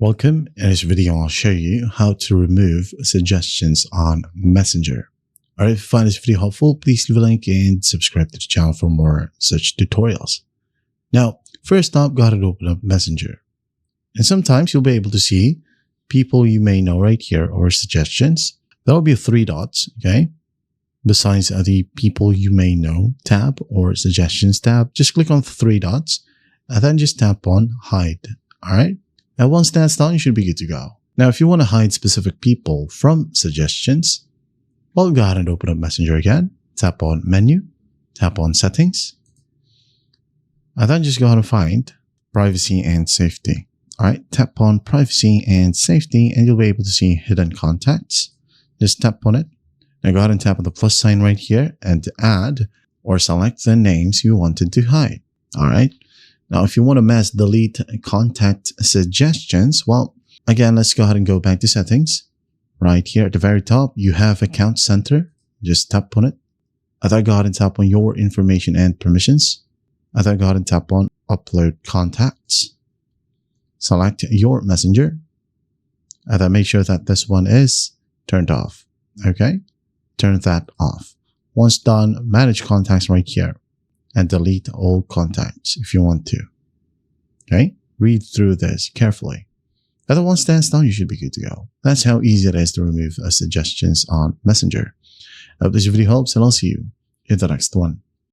Welcome. In this video, I'll show you how to remove suggestions on Messenger. Alright, if you find this video helpful, please leave a like and subscribe to the channel for more such tutorials. Now, first up, go ahead and open up Messenger. And sometimes you'll be able to see people you may know right here or suggestions. There will be 3 dots, okay? Besides the people you may know tab or suggestions tab, just click on the 3 dots and then just tap on hide. Alright? Now, once that's done, you should be good to go. Now, if you want to hide specific people from suggestions, well, go ahead and open up Messenger again. Tap on Menu, tap on Settings, and then just go ahead and find Privacy and Safety. All right, tap on Privacy and Safety, and you'll be able to see Hidden Contacts. Just tap on it. Now, go ahead and tap on the plus sign right here and add or select the names you wanted to hide. All right. Now, if you want to mass delete contact suggestions, well, again, let's go ahead and go back to settings. Right here at the very top, you have Account Center. Just tap on it. And then go ahead and tap on Your Information and Permissions. And then go ahead and tap on Upload Contacts. Select your Messenger. And then make sure that this one is turned off. Okay? Turn that off. Once done, manage contacts right here. And delete all contacts if you want to. Okay? Read through this carefully. And then once that's done, you should be good to go. That's how easy it is to remove suggestions on Messenger. I hope this video helps, and I'll see you in the next one.